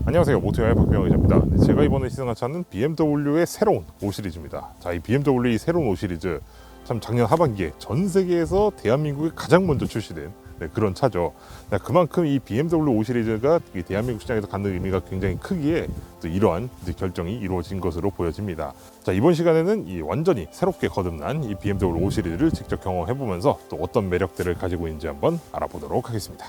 안녕하세요, 모토야의 박병호 기자입니다. 제가 이번에 시승한 차는 BMW의 새로운 5 시리즈입니다. 자, 이 BMW 이 새로운 5 시리즈 참 작년 하반기에 전 세계에서 대한민국에 가장 먼저 출시된 그런 차죠. 그만큼 이 BMW 5 시리즈가 이 대한민국 시장에서 갖는 의미가 굉장히 크기에 또 이러한 결정이 이루어진 것으로 보여집니다. 자, 이번 시간에는 이 완전히 새롭게 거듭난 이 BMW 5 시리즈를 직접 경험해보면서 또 어떤 매력들을 가지고 있는지 한번 알아보도록 하겠습니다.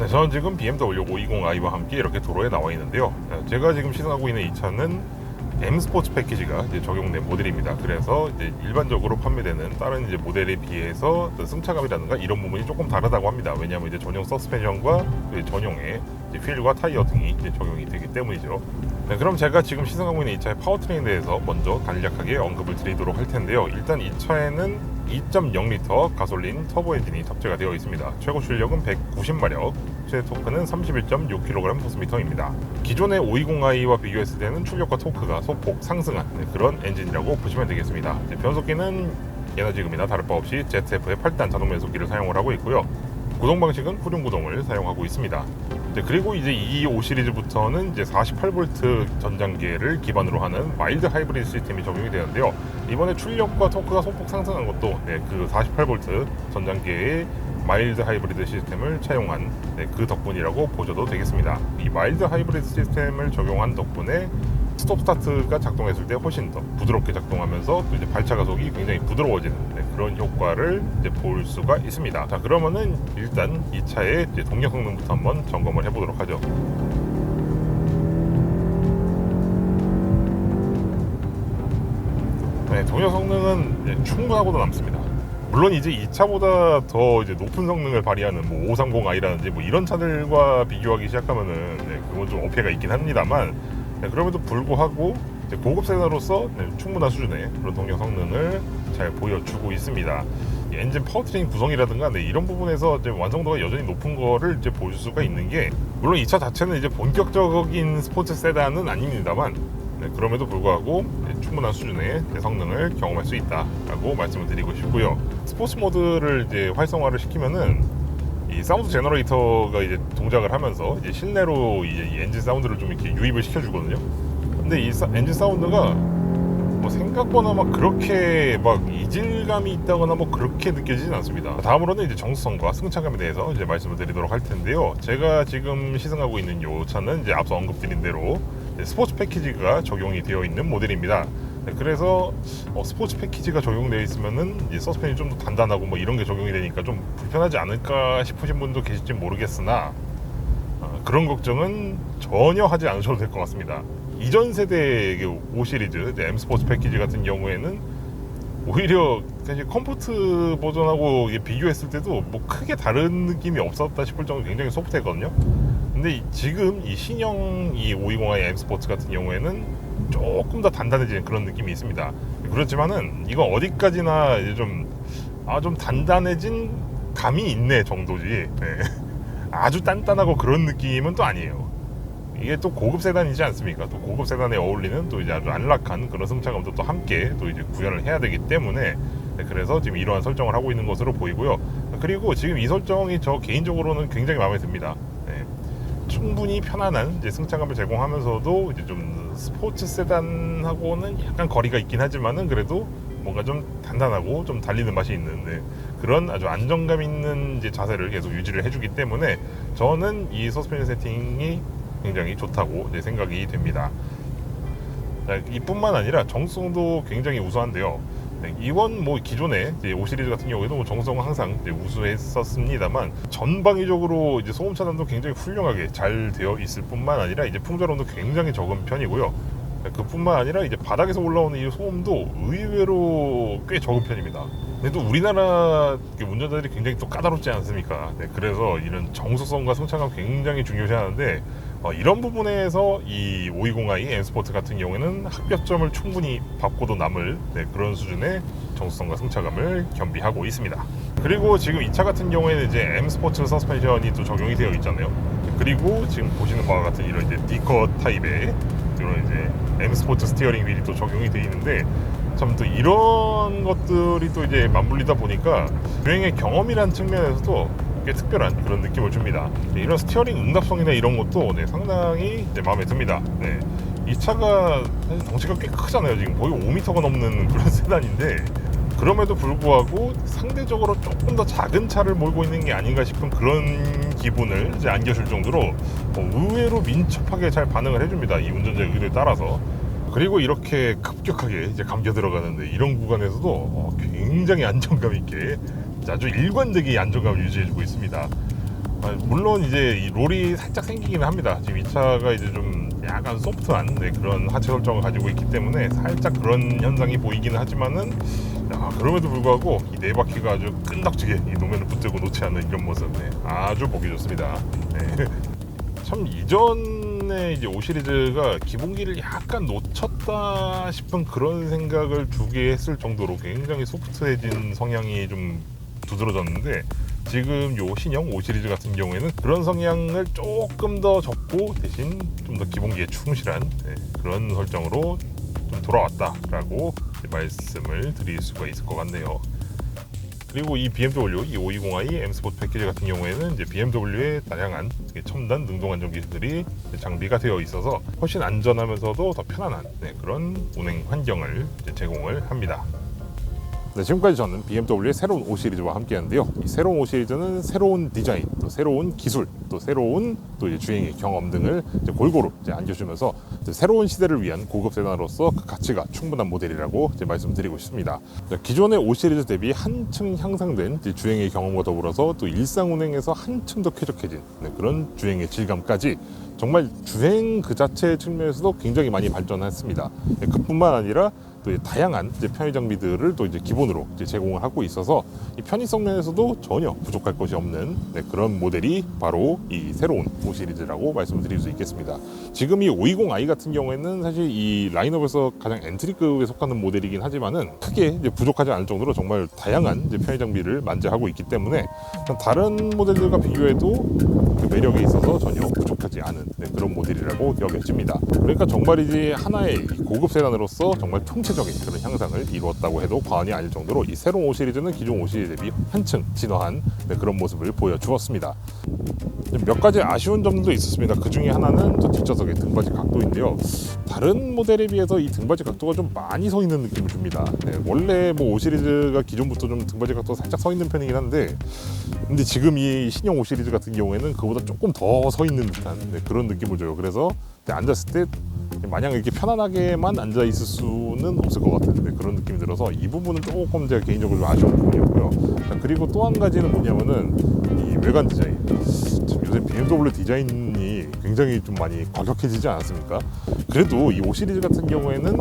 저는 지금 BMW 520i와 함께 이렇게 도로에 나와 있는데요. 제가 지금 시승하고 있는 이 차는 M 스포츠 패키지가 이제 적용된 모델입니다. 그래서 이제 일반적으로 판매되는 다른 이제 모델에 비해서 승차감이라든가 이런 부분이 조금 다르다고 합니다. 왜냐하면 이제 전용 서스펜션과 전용의 휠과 타이어 등이 이제 적용이 되기 때문이죠. 네, 그럼 제가 지금 시승하고 있는 이 차의 파워트레인에 대해서 먼저 간략하게 언급을 드리도록 할 텐데요. 일단 이 차에는 2.0L 가솔린 터보 엔진이 탑재가 되어 있습니다. 최고 출력은 190마력, 최대 토크는 31.6kgm/M입니다. 기존의 520i와 비교했을 때는 출력과 토크가 소폭 상승한 그런 엔진이라고 보시면 되겠습니다. 변속기는 예나 지금이나 다를 바 없이 ZF의 8단 자동 변속기를 사용을 하고 있고요. 구동 방식은 후륜 구동을 사용하고 있습니다. 그리고 이제 이 5 시리즈부터는 이제 48V 전장기를 기반으로 하는 마일드 하이브리드 시스템이 적용이 되는데요. 이번에 출력과 토크가 소폭 상승한 것도 그 48V 전장기의 마일드 하이브리드 시스템을 차용한 그 덕분이라고 보셔도 되겠습니다. 이 마일드 하이브리드 시스템을 적용한 덕분에 스톱 스타트가 작동했을 때 훨씬 더 부드럽게 작동하면서 또 이제 발차 가속이 굉장히 부드러워지는 그런 효과를 이제 볼 수가 있습니다. 자, 그러면은 일단 이 차의 이제 동력 성능부터 한번 점검을 해보도록 하죠. 동력 성능은 충분하고도 남습니다. 물론 이제 이 차보다 더 이제 높은 성능을 발휘하는 뭐 530i라든지 뭐 이런 차들과 비교하기 시작하면은 그건 좀 어폐가 있긴 합니다만, 그럼에도 불구하고 고급 세단으로서 충분한 수준의 그런 동력 성능을 잘 보여주고 있습니다. 엔진 파워트레인 구성이라든가 이런 부분에서 이제 완성도가 여전히 높은 거를 이제 볼 수가 있는 게, 물론 이 차 자체는 이제 본격적인 스포츠 세단은 아닙니다만 그럼에도 불구하고 충분한 수준의 성능을 경험할 수 있다라고 말씀을 드리고 싶고요. 스포츠 모드를 이제 활성화를 시키면은 이 사운드 제너레이터가 이제 동작을 하면서 이제 실내로 이제 이 엔진 사운드를 좀 이렇게 유입을 시켜주거든요. 근데 이 엔진 사운드가 뭐 생각보다 막 그렇게 막 이질감이 있다거나 뭐 그렇게 느껴지진 않습니다. 다음으로는 이제 정수성과 승차감에 대해서 이제 말씀을 드리도록 할 텐데요. 제가 지금 시승하고 있는 이 차는 이제 앞서 언급드린 대로 스포츠 패키지가 적용이 되어 있는 모델입니다. 그래서 스포츠 패키지가 적용되어 있으면은 이제 서스펜이 좀 더 단단하고 뭐 이런 게 적용이 되니까 좀 불편하지 않을까 싶으신 분도 계실지 모르겠으나 그런 걱정은 전혀 하지 않으셔도 될 것 같습니다. 이전 세대 5 시리즈 M 스포츠 패키지 같은 경우에는 오히려 사실 컴포트 버전하고 비교했을 때도 뭐 크게 다른 느낌이 없었다 싶을 정도로 굉장히 소프트했거든요. 근데 지금 이 신형 이 520i M 스포츠 같은 경우에는 조금 더 단단해지는 그런 느낌이 있습니다. 그렇지만은 이건 어디까지나 이제 좀 단단해진 감이 있네 정도지. 네. 아주 단단하고 그런 느낌은 또 아니에요. 이게 또 고급 세단이지 않습니까? 또 고급 세단에 어울리는 또 이제 아주 안락한 그런 승차감도 또 함께 또 이제 구현을 해야 되기 때문에 그래서 지금 이러한 설정을 하고 있는 것으로 보이고요. 그리고 지금 이 설정이 저 개인적으로는 굉장히 마음에 듭니다. 네. 충분히 편안한 이제 승차감을 제공하면서도 이제 좀 스포츠 세단하고는 약간 거리가 있긴 하지만은 그래도 뭔가 좀 단단하고 좀 달리는 맛이 있는 그런 아주 안정감 있는 이제 자세를 계속 유지를 해주기 때문에 저는 이 서스펜션 세팅이 굉장히 좋다고 이제 생각이 됩니다. 이뿐만 아니라 정수성도 굉장히 우수한데요. 이번 뭐 기존의 5 시리즈 같은 경우에도 뭐 정수성은 항상 이제 우수했었습니다만 전방위적으로 이제 소음 차단도 굉장히 훌륭하게 잘 되어 있을 뿐만 아니라 이제 풍절음도 굉장히 적은 편이고요. 그뿐만 아니라 이제 바닥에서 올라오는 이 소음도 의외로 꽤 적은 편입니다. 근데 또 우리나라 운전자들이 굉장히 또 까다롭지 않습니까? 그래서 이런 정수성과 승차감 굉장히 중요시하는데 이런 부분에서 이 520i M 스포츠 같은 경우에는 합격점을 충분히 받고도 남을 그런 수준의 정수성과 승차감을 겸비하고 있습니다. 그리고 지금 이 차 같은 경우에는 이제 M 스포츠 서스펜션이 또 적용이 되어 있잖아요. 그리고 지금 보시는 바와 같은 이런 이제 D컷 타입의 이런 이제 M 스포츠 스티어링 휠이 또 적용이 되어 있는데 참 또 이런 것들이 또 이제 맞물리다 보니까 주행의 경험이라는 측면에서도 꽤 특별한 그런 느낌을 줍니다. 이런 스티어링 응답성이나 이런 것도 상당히 마음에 듭니다. 이 차가 사실 덩치가 꽤 크잖아요. 지금 거의 5m가 넘는 그런 세단인데 그럼에도 불구하고 상대적으로 조금 더 작은 차를 몰고 있는 게 아닌가 싶은 그런 기분을 이제 안겨줄 정도로 의외로 민첩하게 잘 반응을 해줍니다. 이 운전자의 의도에 따라서. 그리고 이렇게 급격하게 이제 감겨 들어가는데 이런 구간에서도 굉장히 안정감 있게 아주 일관되게 안정감을 유지해주고 있습니다. 물론 이제 이 롤이 살짝 생기기는 합니다. 지금 이 차가 이제 좀 약간 소프트한 그런 하체 설정을 가지고 있기 때문에 살짝 그런 현상이 보이기는 하지만은 그럼에도 불구하고 이 네 바퀴가 아주 끈덕지게 이 노면을 붙들고 놓지 않는 이런 모습 아주 보기 좋습니다. 참 이전에 이제 5 시리즈가 기본기를 약간 놓쳤다 싶은 그런 생각을 주게 했을 정도로 굉장히 소프트해진 성향이 좀 두드러졌는데 지금 요 신형 5 시리즈 같은 경우에는 그런 성향을 조금 더 접고 대신 좀 더 기본기에 충실한 그런 설정으로 좀 돌아왔다라고 말씀을 드릴 수가 있을 것 같네요. 그리고 이 BMW 이 520i M 스포츠 패키지 같은 경우에는 이제 BMW의 다양한 첨단 능동 안전 기술들이 장비가 되어 있어서 훨씬 안전하면서도 더 편안한 그런 운행 환경을 제공을 합니다. 지금까지 저는 BMW의 새로운 5 시리즈와 함께 하는데요. 이 새로운 5 시리즈는 새로운 디자인, 또 새로운 기술, 또 새로운 또 이제 주행의 경험 등을 골고루 안겨주면서 새로운 시대를 위한 고급 세단으로서 그 가치가 충분한 모델이라고 말씀드리고 싶습니다. 기존의 5 시리즈 대비 한층 향상된 주행의 경험과 더불어서 또 일상 운행에서 한층 더 쾌적해진 그런 주행의 질감까지 정말 주행 그 자체 측면에서도 굉장히 많이 발전했습니다. 그뿐만 아니라 또 이제 다양한 이제 편의 장비들을 또 이제 기본으로 이제 제공을 하고 있어서 이 편의성 면에서도 전혀 부족할 것이 없는 그런 모델이 바로 이 새로운 5 시리즈라고 말씀을 드릴 수 있겠습니다. 지금 이 520i 같은 경우에는 사실 이 라인업에서 가장 엔트리급에 속하는 모델이긴 하지만은 크게 이제 부족하지 않을 정도로 정말 다양한 이제 편의 장비를 만재하고 있기 때문에 다른 모델들과 비교해도 그 매력에 있어서 전혀 부족하지 않은 그런 모델이라고 여겨집니다. 그러니까 정말이지 하나의 고급 세단으로서 정말 총체적인 그런 향상을 이루었다고 해도 과언이 아닐 정도로 이 새로운 5 시리즈는 기존 5 시리즈 대비 한층 진화한 그런 모습을 보여주었습니다. 몇 가지 아쉬운 점도 있었습니다. 그 중에 하나는 또 뒷좌석의 등받이 각도인데요. 다른 모델에 비해서 이 등받이 각도가 좀 많이 서 있는 느낌을 줍니다. 원래 뭐 5 시리즈가 기존부터 좀 등받이 각도가 살짝 서 있는 편이긴 한데, 근데 지금 이 신형 5 시리즈 같은 경우에는 그보다 조금 더 서 있는 듯한 그런 느낌을 줘요. 그래서 앉았을 때 마냥 이렇게 편안하게만 앉아 있을 수는 없을 것 같은 그런 느낌이 들어서 이 부분은 조금 제가 개인적으로 좀 아쉬운 부분이었고요. 그리고 또 한 가지는 뭐냐면은 이 외관 디자인. 참 요새 BMW 디자인이 굉장히 좀 많이 과격해지지 않았습니까? 그래도 이 5 시리즈 같은 경우에는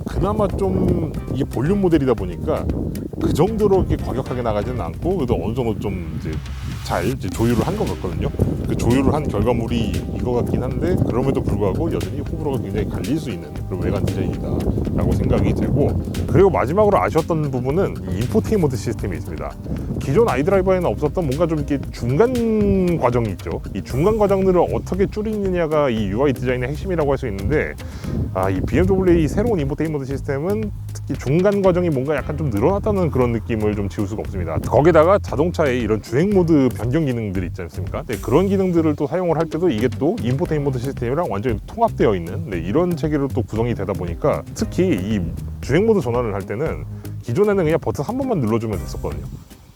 그나마 좀 이게 볼륨 모델이다 보니까 그 정도로 이렇게 과격하게 나가지는 않고 그래도 어느 정도 좀 이제 잘 이제 조율을 한 것 같거든요. 그 조율을 한 결과물이 이거 같긴 한데 그럼에도 불구하고 여전히 호불호가 굉장히 갈릴 수 있는 그런 외관 디자인이다라고 생각이 되고, 그리고 마지막으로 아쉬웠던 부분은 이 인포테인먼트 시스템이 있습니다. 기존 아이드라이버에는 없었던 뭔가 좀 이렇게 중간 과정이 있죠. 이 중간 과정들을 어떻게 줄이느냐가 이 UI 디자인의 핵심이라고 할 수 있는데, 이 BMW의 새로운 인포테인먼트 시스템은 특히 중간 과정이 뭔가 약간 좀 늘어났다는 그런 느낌을 좀 지울 수가 없습니다. 거기다가 자동차의 이런 주행 모드 변경 기능들이 있지 않습니까? 그런 기능들을 또 사용을 할 때도 이게 또 인포테인먼트 시스템이랑 완전히 통합되어 있는 이런 체계로 또 구성이 되다 보니까, 특히 이 주행 모드 전환을 할 때는 기존에는 그냥 버튼 한 번만 눌러주면 됐었거든요.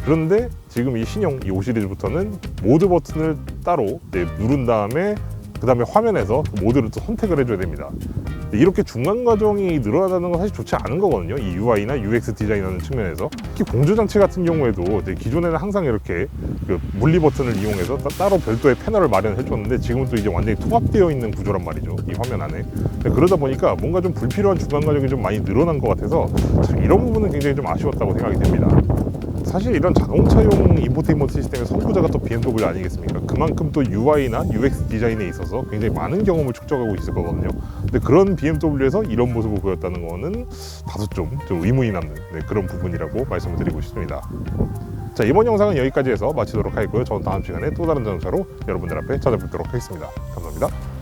그런데 지금 이 신형 이 5 시리즈부터는 모드 버튼을 따로 누른 다음에 그 다음에 화면에서 모드를 또 선택을 해줘야 됩니다. 이렇게 중간 과정이 늘어나는 건 사실 좋지 않은 거거든요. 이 UI나 UX 디자인하는 측면에서. 특히 공조장치 같은 경우에도 기존에는 항상 이렇게 그 물리 버튼을 이용해서 따로 별도의 패널을 마련해 줬는데, 지금은 또 이제 완전히 통합되어 있는 구조란 말이죠, 이 화면 안에. 그러다 보니까 뭔가 좀 불필요한 중간 과정이 좀 많이 늘어난 것 같아서 이런 부분은 굉장히 좀 아쉬웠다고 생각이 됩니다. 사실 이런 자동차용 인포테인먼트 시스템의 선구자가 또 BMW 아니겠습니까? 그만큼 또 UI나 UX 디자인에 있어서 굉장히 많은 경험을 축적하고 있을 거거든요. 근데 그런 BMW에서 이런 모습을 보였다는 거는 다소 좀 의문이 남는 그런 부분이라고 말씀을 드리고 싶습니다. 자, 이번 영상은 여기까지 해서 마치도록 하겠고요. 저는 다음 시간에 또 다른 자동차로 여러분들 앞에 찾아뵙도록 하겠습니다. 감사합니다.